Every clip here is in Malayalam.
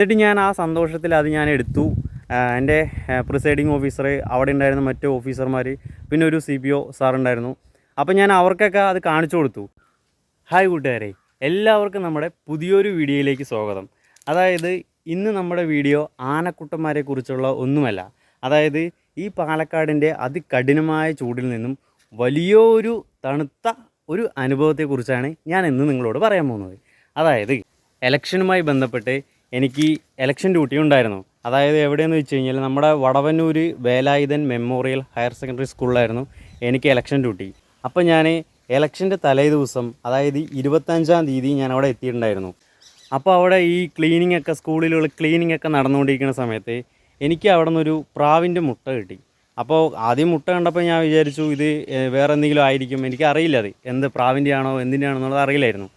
എന്നിട്ട് ഞാൻ ആ സന്തോഷത്തിൽ അത് ഞാൻ എടുത്തു. എൻ്റെ പ്രിസൈഡിങ് ഓഫീസർ, അവിടെ ഉണ്ടായിരുന്ന മറ്റ് ഓഫീസർമാർ, പിന്നെ ഒരു CPO സാർ ഉണ്ടായിരുന്നു. അപ്പോൾ ഞാൻ അവർക്കൊക്കെ അത് കാണിച്ചു കൊടുത്തു. ഹായ് കൂട്ടുകാരെ, എല്ലാവർക്കും നമ്മുടെ പുതിയൊരു വീഡിയോയിലേക്ക് സ്വാഗതം. അതായത് ഇന്ന് നമ്മുടെ വീഡിയോ ആനക്കുട്ടന്മാരെ കുറിച്ചുള്ള ഒന്നുമല്ല. അതായത് ഈ പാലക്കാടിൻ്റെ അതികഠിനമായ ചൂടിൽ നിന്നും വലിയൊരു തണുത്ത ഒരു അനുഭവത്തെക്കുറിച്ചാണ് ഞാൻ ഇന്ന് നിങ്ങളോട് പറയാൻ പോകുന്നത്. അതായത് ഇലക്ഷനുമായി ബന്ധപ്പെട്ട് എനിക്ക് ഇലക്ഷൻ ഡ്യൂട്ടി ഉണ്ടായിരുന്നു. അതായത് എവിടെയെന്ന് വെച്ച് കഴിഞ്ഞാൽ നമ്മുടെ Vadavannur Velayudhan memorial higher secondary സ്കൂളിലായിരുന്നു എനിക്ക് ഇലക്ഷൻ ഡ്യൂട്ടി. അപ്പോൾ ഞാൻ ഇലക്ഷൻ്റെ തലേ ദിവസം, അതായത് 25-ാം തീയതി ഞാൻ അവിടെ എത്തിയിട്ടുണ്ടായിരുന്നു. അപ്പോൾ അവിടെ ഈ ക്ലീനിങ് ഒക്കെ, സ്കൂളിലുള്ള ക്ലീനിങ് ഒക്കെ നടന്നുകൊണ്ടിരിക്കുന്ന സമയത്ത് എനിക്ക് അവിടെ നിന്നൊരു പ്രാവിൻ്റെ മുട്ട കിട്ടി. അപ്പോൾ ആദ്യം മുട്ട കണ്ടപ്പോൾ ഞാൻ വിചാരിച്ചു ഇത് വേറെ എന്തെങ്കിലും ആയിരിക്കും. എനിക്കറിയില്ല അത് എന്ത് പ്രാവിൻ്റെ ആണോ എന്തിൻ്റെ ആണോ എന്നുള്ളത് അറിയില്ലായിരുന്നു.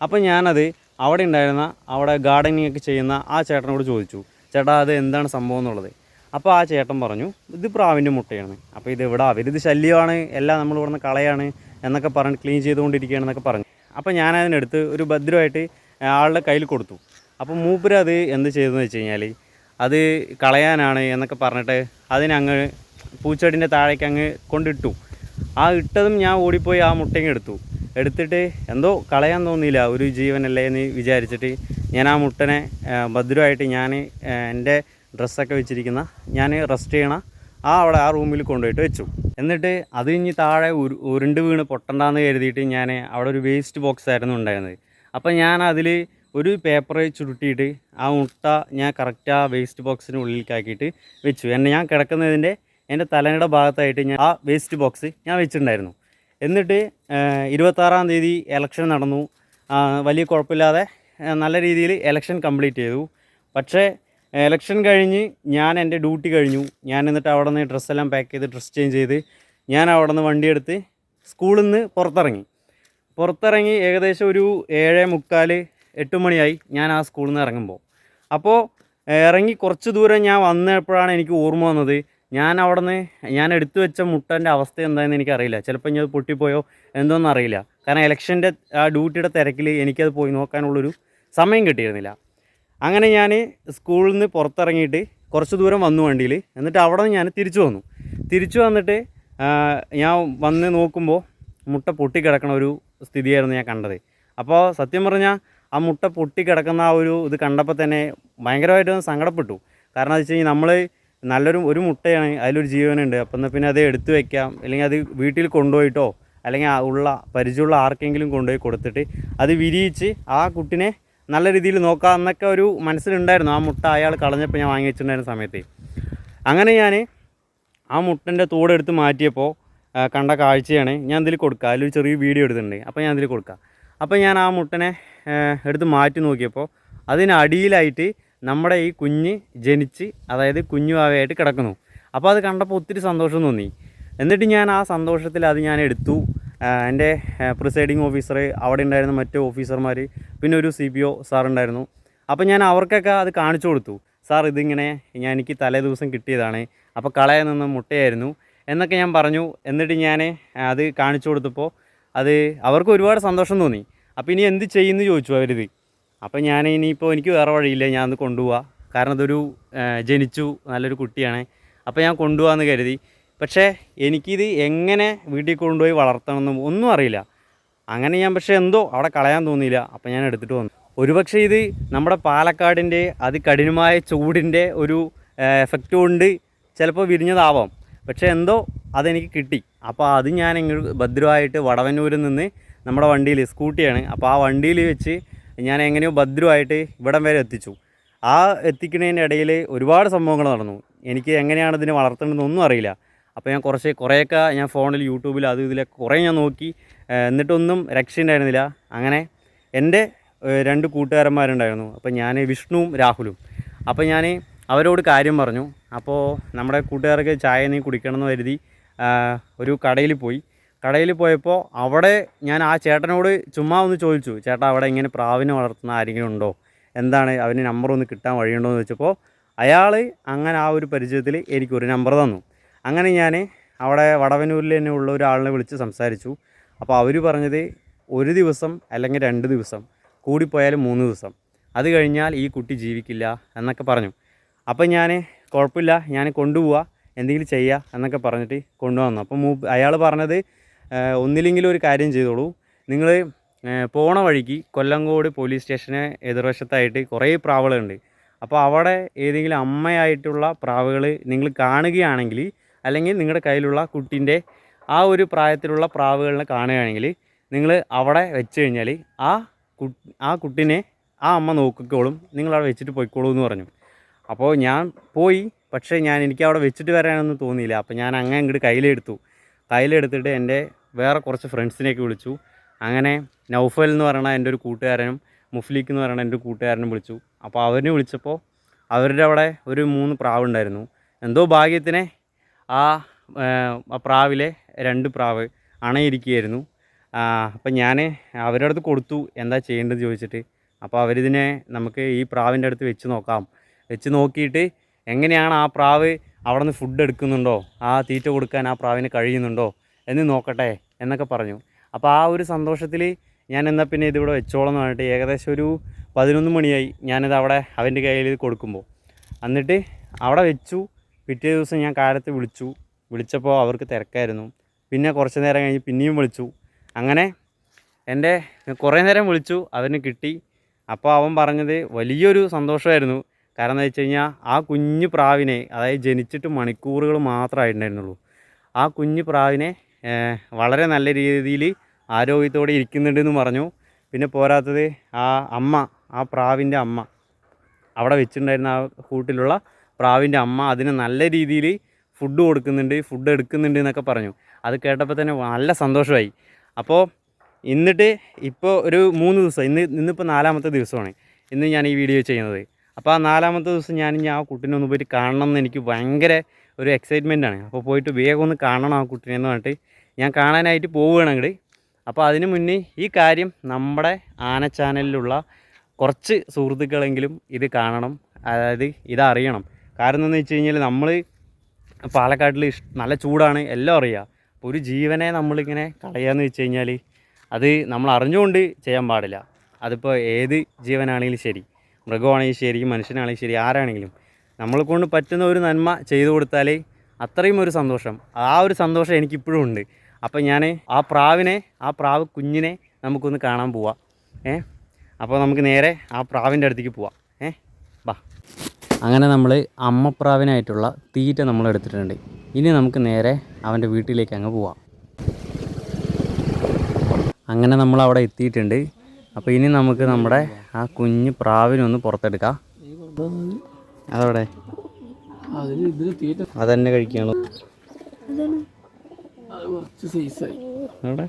അപ്പോൾ ഞാനത് അവിടെ ഉണ്ടായിരുന്ന, അവിടെ ഗാർഡനിങ് ഒക്കെ ചെയ്യുന്ന ആ ചേട്ടനോട് ചോദിച്ചു, ചേട്ടാ അത് എന്താണ് സംഭവം എന്നുള്ളത്. അപ്പോൾ ആ ചേട്ടൻ പറഞ്ഞു ഇത് പ്രാവിൻ്റെ മുട്ടയാണ്. അപ്പോൾ ഇത് ഇവിടെ അവരിത് ശല്യമാണ്, എല്ലാം നമ്മൾ ഇവിടുന്ന് കളയാണ് എന്നൊക്കെ പറഞ്ഞ് ക്ലീൻ ചെയ്തുകൊണ്ടിരിക്കുകയാണെന്നൊക്കെ പറഞ്ഞു. അപ്പോൾ ഞാനതിനെടുത്ത് ഒരു ഭദ്രമായിട്ട് ആളുടെ കയ്യിൽ കൊടുത്തു. അപ്പോൾ മൂപ്പര് അത് എന്ത് ചെയ്തതെന്ന് വെച്ച് കഴിഞ്ഞാൽ അത് കളയാനാണ് എന്നൊക്കെ പറഞ്ഞിട്ട് അതിനങ്ങ് പൂച്ചെടിൻ്റെ താഴേക്ക് അങ്ങ് കൊണ്ടിട്ടു. ആ ഇട്ടതും ഞാൻ ഓടിപ്പോയി ആ മുട്ടയും എടുത്തിട്ട് എന്തോ കളയാൻ തോന്നിയില്ല, ഒരു ജീവനല്ലേ എന്ന് വിചാരിച്ചിട്ട് ഞാൻ ആ മുട്ടനെ ഭദ്രമായിട്ട് ഞാൻ എൻ്റെ ഡ്രസ്സൊക്കെ വെച്ചിരിക്കുന്ന, ഞാൻ റെസ്റ്റ് ചെയ്യണ അവിടെ ആ റൂമിൽ കൊണ്ടുപോയിട്ട് വെച്ചു. എന്നിട്ട് അത് ഇനി താഴെ ഉരുണ്ട് വീണ് പൊട്ടണ്ടെന്ന് കരുതിയിട്ട് ഞാൻ അവിടെ ഒരു വേസ്റ്റ് ബോക്സ് ആയിരുന്നു ഉണ്ടായിരുന്നത്. അപ്പോൾ ഞാൻ അതിൽ ഒരു പേപ്പർ ചുരുട്ടിയിട്ട് ആ മുട്ട ഞാൻ കറക്റ്റ് ആ വേസ്റ്റ് ബോക്സിന് ഉള്ളിലേക്കാക്കിയിട്ട് വെച്ചു. ഞാൻ കിടക്കുന്നതിൻ്റെ എൻ്റെ തലയുടെ ഭാഗത്തായിട്ട് ഞാൻ ആ വേസ്റ്റ് ബോക്സ് ഞാൻ വെച്ചിട്ടുണ്ടായിരുന്നു. എന്നിട്ട് 26-ാം തീയതി ഇലക്ഷൻ നടന്നു. വലിയ കുഴപ്പമില്ലാതെ നല്ല രീതിയിൽ ഇലക്ഷൻ കംപ്ലീറ്റ് ചെയ്തു. പക്ഷേ ഇലക്ഷൻ കഴിഞ്ഞ് ഞാൻ എൻ്റെ ഡ്യൂട്ടി കഴിഞ്ഞു. ഞാൻ എന്നിട്ട് അവിടെ നിന്ന് ഡ്രസ്സെല്ലാം പാക്ക് ചെയ്ത് ഡ്രസ്സ് ചേഞ്ച് ചെയ്ത് ഞാൻ അവിടെ നിന്ന് വണ്ടിയെടുത്ത് സ്കൂളിൽ നിന്ന് പുറത്തിറങ്ങി ഏകദേശം ഒരു 7:45-8 മണിയായി ഞാൻ ആ സ്കൂളിൽ നിന്ന് ഇറങ്ങുമ്പോൾ. അപ്പോൾ ഇറങ്ങി കുറച്ച് ദൂരം ഞാൻ വന്നപ്പോഴാണ് എനിക്ക് ഓർമ്മ വന്നത്, ഞാൻ എടുത്തു വെച്ച മുട്ടൻ്റെ അവസ്ഥ എന്താണെന്ന് എനിക്കറിയില്ല. ചിലപ്പോൾ ഞാൻ പൊട്ടിപ്പോയോ എന്തോന്നും അറിയില്ല. കാരണം ഇലക്ഷൻ്റെ ആ ഡ്യൂട്ടിയുടെ തിരക്കിൽ എനിക്കത് പോയി നോക്കാനുള്ളൊരു സമയം കിട്ടിയിരുന്നില്ല. അങ്ങനെ ഞാൻ സ്കൂളിൽ നിന്ന് പുറത്തിറങ്ങിയിട്ട് കുറച്ച് ദൂരം വന്നു വണ്ടിയിൽ. എന്നിട്ട് അവിടെ നിന്ന് ഞാൻ തിരിച്ചു വന്നിട്ട് ഞാൻ വന്ന് നോക്കുമ്പോൾ മുട്ട പൊട്ടിക്കിടക്കണ ഒരു സ്ഥിതിയായിരുന്നു ഞാൻ കണ്ടത്. അപ്പോൾ സത്യം പറഞ്ഞാൽ ആ മുട്ട പൊട്ടിക്കിടക്കുന്ന ആ ഒരു ഇത് കണ്ടപ്പോൾ തന്നെ ഭയങ്കരമായിട്ട് സങ്കടപ്പെട്ടു. കാരണം എന്ന് വെച്ച് കഴിഞ്ഞാൽ നമ്മൾ ഒരു മുട്ടയാണ്, അതിലൊരു ജീവനുണ്ട്. അപ്പം പിന്നെ അത് എടുത്തു വയ്ക്കാം, അല്ലെങ്കിൽ അത് വീട്ടിൽ കൊണ്ടുപോയിട്ടോ അല്ലെങ്കിൽ പരിചയമുള്ള ആർക്കെങ്കിലും കൊണ്ടുപോയി കൊടുത്തിട്ട് അത് വിരിയിച്ച് ആ കുട്ടിനെ നല്ല രീതിയിൽ നോക്കാം എന്നൊക്കെ ഒരു മനസ്സിലുണ്ടായിരുന്നു. ആ മുട്ട അയാൾ കളഞ്ഞപ്പോൾ ഞാൻ വാങ്ങി വെച്ചിട്ടുണ്ടായിരുന്ന സമയത്ത്. അങ്ങനെ ഞാൻ ആ മുട്ടൻ്റെ തോടെടുത്ത് മാറ്റിയപ്പോൾ കണ്ട കാഴ്ചയാണ് ഞാൻ ഇതിൽ കൊടുക്കുക. അതിലൊരു ചെറിയ വീഡിയോ എടുത്തിട്ടുണ്ട്, അപ്പോൾ ഞാൻ ഇതിൽ കൊടുക്കുക. അപ്പോൾ ഞാൻ ആ മുട്ടനെ എടുത്ത് മാറ്റി നോക്കിയപ്പോൾ അതിനടിയിലായിട്ട് നമ്മുടെ ഈ കുഞ്ഞ് ജനിച്ച്, അതായത് കുഞ്ഞു വാവയായിട്ട് കിടക്കുന്നു. അപ്പോൾ അത് കണ്ടപ്പോൾ ഒത്തിരി സന്തോഷം തോന്നി. എന്നിട്ട് ഞാൻ ആ സന്തോഷത്തിൽ അത് ഞാൻ എടുത്തു. എൻ്റെ പ്രിസൈഡിങ് ഓഫീസർ, അവിടെ ഉണ്ടായിരുന്ന മറ്റ് ഓഫീസർമാർ, പിന്നെ ഒരു CPO സാർ ഉണ്ടായിരുന്നു. അപ്പോൾ ഞാൻ അവർക്കൊക്കെ അത് കാണിച്ചു കൊടുത്തു. സാർ ഇതിങ്ങനെ എനിക്ക് തലേ ദിവസം കിട്ടിയതാണ്, അപ്പോൾ കളയാൻ നിന്ന മുട്ടയായിരുന്നു എന്നൊക്കെ ഞാൻ പറഞ്ഞു. എന്നിട്ട് ഞാൻ അത് കാണിച്ചു കൊടുത്തപ്പോൾ അത് അവർക്ക് ഒരുപാട് സന്തോഷം തോന്നി. അപ്പോൾ ഇനി എന്ത് ചെയ്യുമെന്ന് ചോദിച്ചു അവരിത്. അപ്പോൾ ഞാൻ ഇനിയിപ്പോൾ എനിക്ക് വേറെ വഴിയില്ല, ഞാൻ അത് കൊണ്ടുപോവാം. കാരണം അതൊരു ജനിച്ചു നല്ലൊരു കുട്ടിയാണ്, അപ്പോൾ ഞാൻ കൊണ്ടുപോകാമെന്ന് കരുതി. പക്ഷേ എനിക്കിത് എങ്ങനെ വീട്ടിൽ കൊണ്ടുപോയി വളർത്തണമെന്നും ഒന്നും അറിയില്ല. അങ്ങനെ ഞാൻ പക്ഷേ എന്തോ അവിടെ കളയാൻ തോന്നിയില്ല, അപ്പോൾ ഞാൻ എടുത്തിട്ട് വന്നു. ഒരുപക്ഷെ ഇത് നമ്മുടെ പാലക്കാടിൻ്റെ അതികഠിനമായ ചൂടിൻ്റെ ഒരു എഫക്റ്റ് കൊണ്ട് ചിലപ്പോൾ വിരിഞ്ഞതാവാം. പക്ഷേ എന്തോ അതെനിക്ക് കിട്ടി. അപ്പോൾ അത് ഞാൻ ഇങ്ങോട്ട് ഭദ്രമായിട്ട് വടവന്നൂരിൽ നിന്ന് നമ്മുടെ വണ്ടിയിൽ, സ്കൂട്ടിയാണ്, അപ്പോൾ ആ വണ്ടിയിൽ വെച്ച് ഞാൻ എങ്ങനെയോ ഭദ്രമായിട്ട് ഇവിടം വരെ എത്തിച്ചു. ആ എത്തിക്കുന്നതിൻ്റെ ഇടയിൽ ഒരുപാട് സംഭവങ്ങൾ നടന്നു. എനിക്ക് എങ്ങനെയാണ് ഇതിനെ വളർത്തേണ്ടതെന്നൊന്നും അറിയില്ല. അപ്പോൾ ഞാൻ കുറേയൊക്കെ ഞാൻ ഫോണിൽ, യൂട്യൂബിൽ അതും ഇതിലൊക്കെ കുറേ ഞാൻ നോക്കി. എന്നിട്ടൊന്നും രക്ഷയുണ്ടായിരുന്നില്ല. അങ്ങനെ എൻ്റെ 2 കൂട്ടുകാരന്മാരുണ്ടായിരുന്നു. അപ്പോൾ ഞാൻ വിഷ്ണുവും രാഹുലും. അപ്പോൾ ഞാൻ അവരോട് കാര്യം പറഞ്ഞു. അപ്പോൾ നമ്മുടെ കൂട്ടുകാർക്ക് ചായ നീ കുടിക്കണമെന്ന് കരുതി ഒരു കടയിൽ പോയപ്പോൾ അവിടെ ഞാൻ ആ ചേട്ടനോട് ചുമ്മാ ഒന്ന് ചോദിച്ചു, ചേട്ടാ അവിടെ ഇങ്ങനെ പ്രാവിനെ വളർത്തുന്ന ആരെങ്കിലും ഉണ്ടോ, എന്താണ് അവന് നമ്പർ ഒന്ന് കിട്ടാൻ വഴിയുണ്ടോ എന്ന് ചോദിച്ചപ്പോൾ അയാൾ അങ്ങനെ ആ ഒരു പരിചയത്തിൽ എനിക്കൊരു നമ്പർ തന്നു. അങ്ങനെ ഞാൻ അവിടെ വടവന്നൂരിൽ തന്നെ ഉള്ള ഒരാളിനെ വിളിച്ച് സംസാരിച്ചു. അപ്പോൾ അവർ പറഞ്ഞത് 1 ദിവസം അല്ലെങ്കിൽ 2 ദിവസം, കൂടിപ്പോയാലും 3 ദിവസം, അത് കഴിഞ്ഞാൽ ഈ കുട്ടി ജീവിക്കില്ല എന്നൊക്കെ പറഞ്ഞു. അപ്പം ഞാൻ കുഴപ്പമില്ല, ഞാൻ കൊണ്ടുപോവുക, എന്തെങ്കിലും ചെയ്യുക എന്നൊക്കെ പറഞ്ഞിട്ട് കൊണ്ടുവന്നു. അപ്പം അയാൾ പറഞ്ഞത് ഒന്നില്ലെങ്കിലും ഒരു കാര്യം ചെയ്തോളൂ, നിങ്ങൾ പോണ വഴിക്ക് കൊല്ലങ്കോട് പോലീസ് സ്റ്റേഷന് എതിർവശത്തായിട്ട് കുറേ പ്രാവുകളുണ്ട്. അപ്പോൾ അവിടെ ഏതെങ്കിലും അമ്മയായിട്ടുള്ള പ്രാവുകൾ നിങ്ങൾ കാണുകയാണെങ്കിൽ, അല്ലെങ്കിൽ നിങ്ങളുടെ കയ്യിലുള്ള കുട്ടീൻ്റെ ആ ഒരു പ്രായത്തിലുള്ള പ്രാവുകളിനെ കാണുകയാണെങ്കിൽ നിങ്ങൾ അവിടെ വെച്ച് കഴിഞ്ഞാൽ ആ കുട്ടീനെ ആ അമ്മ നോക്കിക്കോളും, നിങ്ങളവിടെ വെച്ചിട്ട് പോയിക്കോളൂ എന്ന് പറഞ്ഞു. അപ്പോൾ ഞാൻ പോയി, പക്ഷേ എനിക്ക് അവിടെ വെച്ചിട്ട് വരാനൊന്നും തോന്നിയില്ല. അപ്പോൾ ഞാൻ അങ്ങനെ ഇങ്ങോട്ട് കയ്യിലെടുത്തിട്ട് എൻ്റെ വേറെ കുറച്ച് ഫ്രണ്ട്സിനെയൊക്കെ വിളിച്ചു. അങ്ങനെ നൗഫൽ എന്ന് പറയുന്ന എൻ്റെ ഒരു കൂട്ടുകാരനും മുഫ്ലിക്ക് എന്ന് പറയുന്ന എൻ്റെ ഒരു കൂട്ടുകാരനും വിളിച്ചു. അപ്പോൾ അവരിനെ വിളിച്ചപ്പോൾ അവരുടെ അവിടെ ഒരു 3 പ്രാവുണ്ടായിരുന്നു. എന്തോ ഭാഗ്യത്തിന് ആ പ്രാവിലെ 2 പ്രാവ് അണയിരിക്കുകയായിരുന്നു. അപ്പം ഞാൻ അവരുടെ അടുത്ത് കൊടുത്തു, എന്താ ചെയ്യേണ്ടതെന്ന് ചോദിച്ചിട്ട്. അപ്പോൾ അവരിതിനെ നമുക്ക് ഈ പ്രാവിൻ്റെ അടുത്ത് വെച്ച് നോക്കിയിട്ട് എങ്ങനെയാണ് ആ പ്രാവ് അവിടെ നിന്ന് ഫുഡ് എടുക്കുന്നുണ്ടോ, ആ തീറ്റ കൊടുക്കാൻ ആ പ്രാവിന് കഴിയുന്നുണ്ടോ എന്ന് നോക്കട്ടെ എന്നൊക്കെ പറഞ്ഞു. അപ്പോൾ ആ ഒരു സന്തോഷത്തിൽ ഞാൻ എന്നാൽ പിന്നെ ഇതിവിടെ വെച്ചോളം എന്ന് പറഞ്ഞിട്ട് ഏകദേശം ഒരു 11 മണിയായി ഞാനിത് അവിടെ അവൻ്റെ കയ്യിൽ കൊടുക്കുമ്പോൾ. എന്നിട്ട് അവിടെ വെച്ചു. പിറ്റേ ദിവസം ഞാൻ കാലത്ത് വിളിച്ചപ്പോൾ അവർക്ക് തിരക്കായിരുന്നു. പിന്നെ കുറച്ച് നേരം കഴിഞ്ഞ് പിന്നെയും വിളിച്ചു. അങ്ങനെ എൻ്റെ കുറേ നേരം വിളിച്ചു, അവന് കിട്ടി. അപ്പോൾ അവൻ പറഞ്ഞത് വലിയൊരു സന്തോഷമായിരുന്നു. കാരണം എന്താ വെച്ച് കഴിഞ്ഞാൽ ആ കുഞ്ഞു പ്രാവിനെ, അതായത് ജനിച്ചിട്ട് മണിക്കൂറുകൾ മാത്രമായിട്ടുണ്ടായിരുന്നുള്ളൂ, ആ കുഞ്ഞു പ്രാവിനെ വളരെ നല്ല രീതിയിൽ ആരോഗ്യത്തോടെ ഇരിക്കുന്നുണ്ടെന്ന് പറഞ്ഞു. പിന്നെ പോരാത്തത് ആ പ്രാവിൻ്റെ അമ്മ, അവിടെ വെച്ചിട്ടുണ്ടായിരുന്ന ആ കൂട്ടിലുള്ള പ്രാവിൻ്റെ അമ്മ അതിന് നല്ല രീതിയിൽ ഫുഡ് എടുക്കുന്നുണ്ട് എന്നൊക്കെ പറഞ്ഞു. അത് കേട്ടപ്പോൾ തന്നെ നല്ല സന്തോഷമായി. അപ്പോൾ ഇപ്പോൾ ഒരു 3 ദിവസം, ഇന്നിപ്പോൾ 4ാമത്തെ ദിവസമാണ് ഇന്ന് ഞാൻ ഈ വീഡിയോ ചെയ്യുന്നത്. അപ്പോൾ ആ 4ാമത്തെ ദിവസം ഞാൻ ആ കുട്ടീനെ ഒന്ന് പോയിട്ട് കാണണം എന്ന് എനിക്ക് ഭയങ്കര ഒരു എക്സൈറ്റ്മെൻറ്റാണ്. അപ്പോൾ പോയിട്ട് വേഗം ഒന്ന് കാണണം ആ കുട്ടീനെ എന്ന് പറഞ്ഞിട്ട് ഞാൻ കാണാനായിട്ട് പോവുകയാണെങ്കിൽ. അപ്പോൾ അതിന് മുന്നേ ഈ കാര്യം നമ്മുടെ ആന ചാനലിലുള്ള കുറച്ച് സുഹൃത്തുക്കളെങ്കിലും ഇത് കാണണം, അതായത് ഇതറിയണം. കാരണം എന്താണെന്ന് വെച്ച് കഴിഞ്ഞാൽ നമ്മൾ പാലക്കാട്ടിൽ നല്ല ചൂടാണ്, എല്ലാം അറിയുക. അപ്പോൾ ഒരു ജീവനെ നമ്മളിങ്ങനെ കളയാന്ന് വെച്ച് കഴിഞ്ഞാൽ അത് നമ്മൾ അറിഞ്ഞുകൊണ്ട് ചെയ്യാൻ പാടില്ല. അതിപ്പോൾ ഏത് ജീവനാണെങ്കിലും ശരി, മൃഗമാണെങ്കിലും ശരി, മനുഷ്യനാണെങ്കിലും ശരി, ആരാണെങ്കിലും നമ്മളെ കൊണ്ട് പറ്റുന്ന ഒരു നന്മ ചെയ്തു കൊടുത്താൽ അത്രയും ഒരു സന്തോഷം, ആ ഒരു സന്തോഷം എനിക്കിപ്പോഴും ഉണ്ട്. അപ്പോൾ ഞാൻ ആ പ്രാവ് കുഞ്ഞിനെ നമുക്കൊന്ന് കാണാൻ പോവാം. അപ്പോൾ നമുക്ക് നേരെ ആ പ്രാവിൻ്റെ അടുത്തേക്ക് പോവാം. ബാ. അങ്ങനെ നമ്മൾ അമ്മപ്രാവിനായിട്ടുള്ള തീറ്റ നമ്മൾ എടുത്തിട്ടുണ്ട്. ഇനി നമുക്ക് നേരെ അവൻ്റെ വീട്ടിലേക്ക് അങ്ങ് പോവാം. അങ്ങനെ നമ്മൾ അവിടെ എത്തിയിട്ടുണ്ട്. അപ്പോൾ ഇനി നമുക്ക് നമ്മുടെ ആ കുഞ്ഞ് പ്രാവിനൊന്ന് പുറത്തെടുക്കാം. അതവിടെ അതന്നെ കഴിക്കുകയാണോ? അവിടെ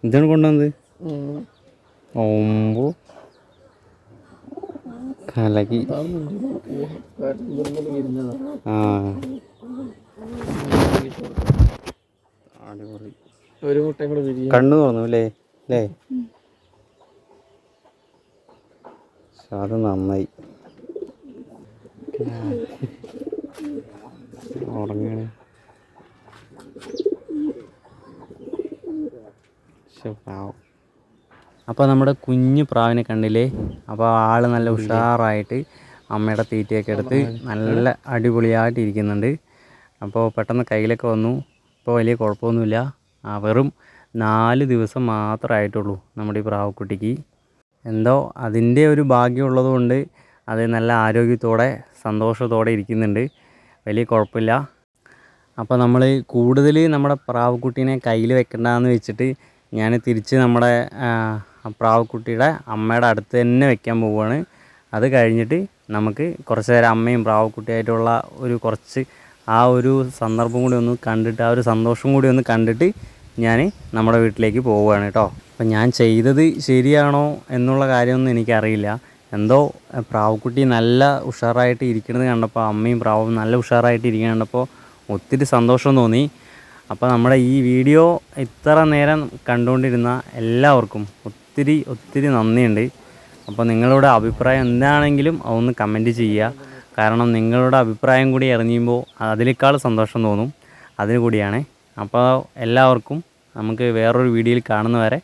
ഇതാണ് കൊണ്ടുവന്നത്. ഓമ്പോ കലകി. അടിപൊളി. ഒരു മുട്ട കണ്ണു തോന്നു അല്ലേ? അത് നന്നായി. ഉറങ്ങണേ. അപ്പോൾ നമ്മുടെ കുഞ്ഞു പ്രാവിനെ കണ്ടില്ലേ? അപ്പോൾ ആൾ നല്ല ഉഷാറായിട്ട് അമ്മയുടെ തീറ്റയൊക്കെ എടുത്ത് നല്ല അടിപൊളിയായിട്ട് ഇരിക്കുന്നുണ്ട്. അപ്പോൾ പെട്ടെന്ന് കയ്യിലൊക്കെ വന്നു. ഇപ്പോൾ വലിയ കുഴപ്പമൊന്നുമില്ല. വെറും 4 ദിവസം മാത്രമായിട്ടുള്ളൂ നമ്മുടെ ഈ പ്രാവുക്കുട്ടിക്ക്. എന്തോ അതിൻ്റെ ഒരു ഭാഗ്യമുള്ളത് കൊണ്ട് അത് നല്ല ആരോഗ്യത്തോടെ സന്തോഷത്തോടെ ഇരിക്കുന്നുണ്ട്. വലിയ കുഴപ്പമില്ല. അപ്പോൾ നമ്മൾ കൂടുതൽ നമ്മുടെ പ്രാവുക്കുട്ടീനെ കയ്യിൽ വെക്കണ്ടെന്ന് വെച്ചിട്ട് ഞാൻ തിരിച്ച് നമ്മുടെ പ്രാവുക്കുട്ടിയുടെ അമ്മയുടെ അടുത്ത് തന്നെ വെക്കാൻ പോവുകയാണ്. അത് കഴിഞ്ഞിട്ട് നമുക്ക് കുറച്ച് നേരം അമ്മയും പ്രാവുക്കുട്ടിയായിട്ടുള്ള കുറച്ച് ആ ഒരു സന്ദർഭം കൂടി ഒന്ന് കണ്ടിട്ട്, ആ ഒരു സന്തോഷം കൂടി ഒന്ന് കണ്ടിട്ട് ഞാൻ നമ്മുടെ വീട്ടിലേക്ക് പോവുകയാണ് കേട്ടോ. അപ്പം ഞാൻ ചെയ്തത് ശരിയാണോ എന്നുള്ള കാര്യമൊന്നും എനിക്കറിയില്ല. എന്തോ പ്രാവുക്കുട്ടി നല്ല ഉഷാറായിട്ട് ഇരിക്കുന്നത് കണ്ടപ്പോൾ, അമ്മയും പ്രാവും നല്ല ഉഷാറായിട്ട് ഇരിക്കുന്നത് കണ്ടപ്പോൾ ഒത്തിരി സന്തോഷം തോന്നി. അപ്പോൾ നമ്മുടെ ഈ വീഡിയോ ഇത്ര നേരം കണ്ടുകൊണ്ടിരുന്ന എല്ലാവർക്കും ഒത്തിരി നന്ദിയുണ്ട്. അപ്പോൾ നിങ്ങളുടെ അഭിപ്രായം എന്താണെങ്കിലും അതൊന്ന് കമൻറ്റ് ചെയ്യുക. കാരണം നിങ്ങളുടെ അഭിപ്രായം കൂടി അറിയുമ്പോൾ അതിനേക്കാൾ സന്തോഷം തോന്നും. അതിന് കൂടിയാണ്. അപ്പോൾ എല്ലാവർക്കും നമുക്ക് വേറൊരു വീഡിയോയിൽ കാണുന്നവരെ